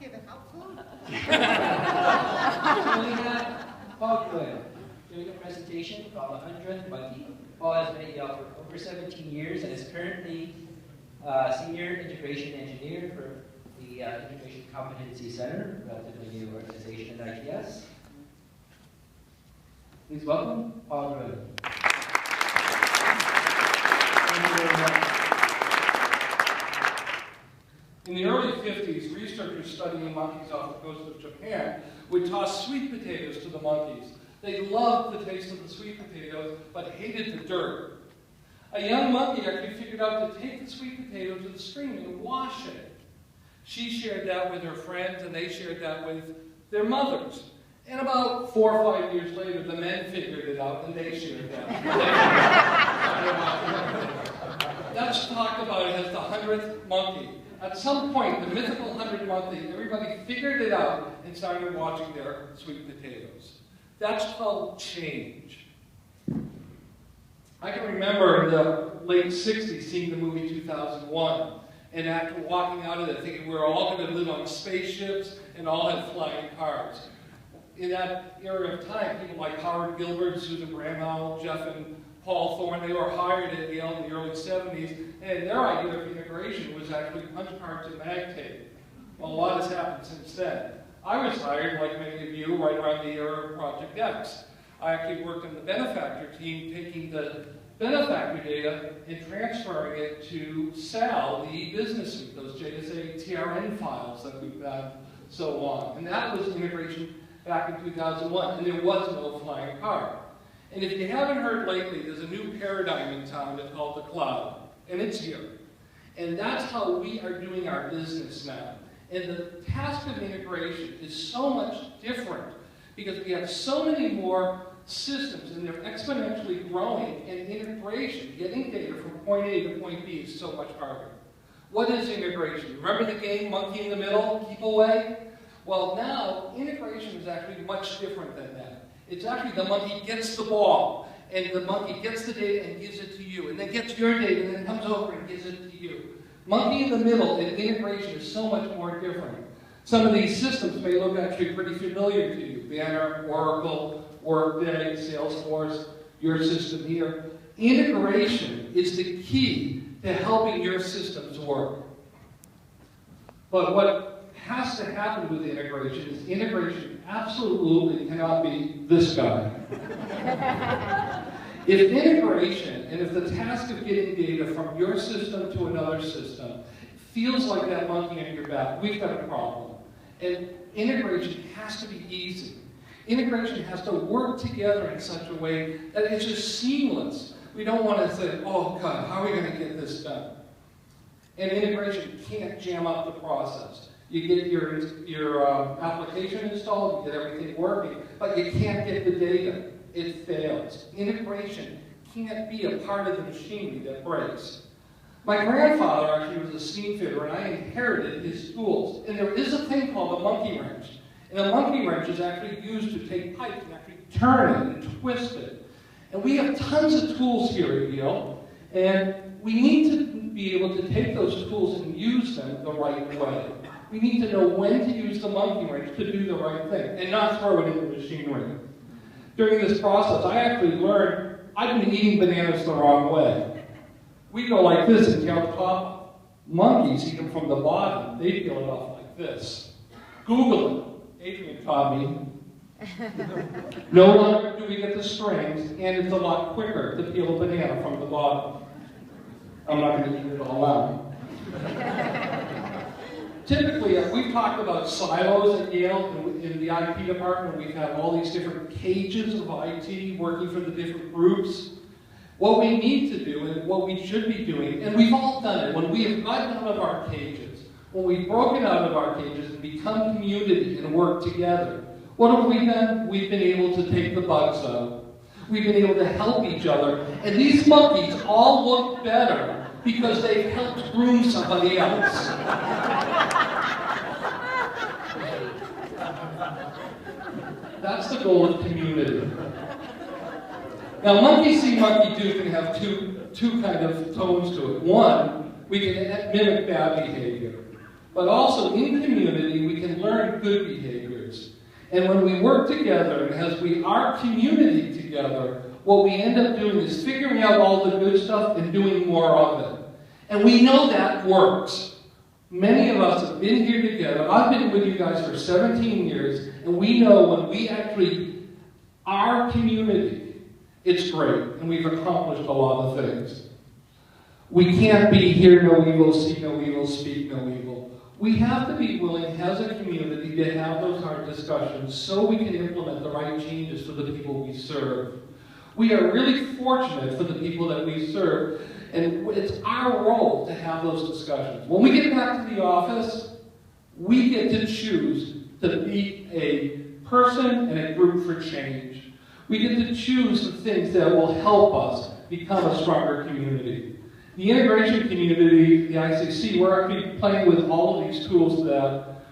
getting helpful. So we have Paul Gruhn doing a presentation called 100th Monkey. Paul has been at Yale for over 17 years and is currently Senior Integration Engineer for the Integration Competency Center, a relatively new organization at ITS. Please welcome Paul Gruhn. Thank you very much. In the early 50s, researchers studying monkeys off the coast of Japan would toss sweet potatoes to the monkeys. They loved the taste of the sweet potatoes, but hated the dirt. A young monkey actually figured out to take the sweet potato to the stream and wash it. She shared that with her friends, and they shared that with their mothers. And about 4 or 5 years later, the men figured it out, and they shared that. That's talked about as the 100th monkey. At some point, the mythical 100th monkey, everybody figured it out and started watching their sweet potatoes. That's called change. I can remember in the late 60s seeing the movie 2001, and after walking out of it thinking we were all going to live on spaceships and all have flying cars. In that era of time, people like Howard Gilbert, Susan Bramhall, Jeff and Paul Thorne, they were hired at Yale in the early 70s, and their idea of integration was actually punch cards and mag tape. Well, a lot has happened since then. I was hired, like many of you, right around the era of Project X. I actually worked on the benefactor team, taking the benefactor data and transferring it to SAL, the business suite, those JSA TRN files that we've got so on. And that was integration back in 2001, and there was no flying car. And if you haven't heard lately, there's a new paradigm in town that's called the cloud, and it's here. And that's how we are doing our business now. And the task of integration is so much different because we have so many more systems and they're exponentially growing, and integration, getting data from point A to point B, is so much harder. What is integration? Remember the game monkey in the middle, keep away? Well, now integration is actually much different than that. It's actually the monkey gets the ball, and the monkey gets the data and gives it to you, and then gets your data and then comes over and gives it to you. Monkey in the middle and integration is so much more different. Some of these systems may look actually pretty familiar to you. Banner, Oracle, Workday, Salesforce, your system here. Integration is the key to helping your systems work. But what has to happen with integration is integration absolutely cannot be this guy. If integration, and if the task of getting data from your system to another system feels like that monkey on your back, we've got a problem. And integration has to be easy. Integration has to work together in such a way that it's just seamless. We don't want to say, oh God, how are we going to get this done? And integration can't jam up the process. You get your application installed, you get everything working, but you can't get the data. It fails. Integration can't be a part of the machinery that breaks. My grandfather actually was a steam fitter, and I inherited his tools. And there is a thing called a monkey wrench. And a monkey wrench is actually used to take pipe and actually turn it and twist it. And we have tons of tools here at Yale, and we need to be able to take those tools and use them the right way. We need to know when to use the monkey wrench to do the right thing, and not throw it in the machinery. During this process, I actually learned I'd been eating bananas the wrong way. We go like this and count top. Monkeys eat them from the bottom. They peel it off like this. Google it. Adrian taught me. No longer do we get the strings, and it's a lot quicker to peel a banana from the bottom. I'm not going to eat it all out. Typically, we've talked about silos at Yale. In the IT department, we have all these different cages of IT working for the different groups. What we need to do, and what we should be doing, and we've all done it, when we have gotten out of our cages, when we've broken out of our cages and become community and work together, what have we done? We've been able to take the bugs out. We've been able to help each other. And these monkeys all look better because they've helped groom somebody else. That's the goal of community. Now, monkey see, monkey do can have two kind of tones to it. One, we can mimic bad behavior. but also in community we can learn good behaviors. And when we work together, and as we are community together, what we end up doing is figuring out all the good stuff and doing more of it. And we know that works. Many of us have been here together. I've been with you guys for 17 years, and we know when we actually are community, it's great, and we've accomplished a lot of things. We can't be hear no evil, see no evil, speak no evil. We have to be willing as a community to have those hard discussions so we can implement the right changes for the people we serve. We are really fortunate for the people that we serve, and it's our role to have those discussions. When we get back to the office, we get to choose to be a person and a group for change. We get to choose the things that will help us become a stronger community. The integration community, the ICC, we're actually playing with all of these tools that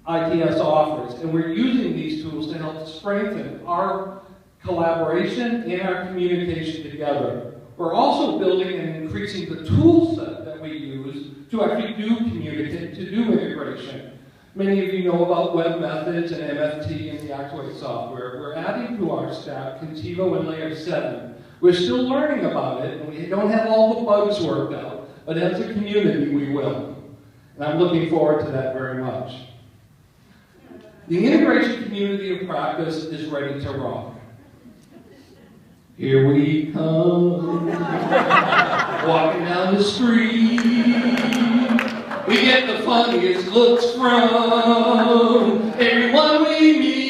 ITS offers, and we're using these tools to help strengthen our collaboration and our communication together. We're also building and increasing the tool set that we use to actually do communicate, to do integration. Many of you know about web methods and MFT and the Actuate software. We're adding to our stack Contivo and Layer 7. We're still learning about it, and we don't have all the bugs worked out, but as a community, we will. And I'm looking forward to that very much. The integration community of practice is ready to rock. Here we come, walking down the street. We get the funniest looks from everyone we meet.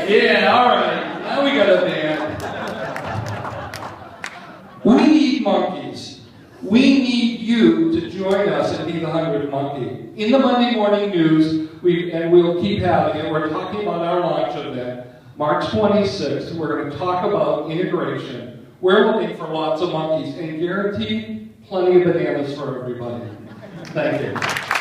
Yeah, all right. Now we got a band. We need monkeys. We need you to join us and be the 100th monkey. In the Monday morning news, we'll keep having it, we're talking about our launch event. March 26th, we're going to talk about integration. We're looking for lots of monkeys and guaranteed plenty of bananas for everybody. Thank you.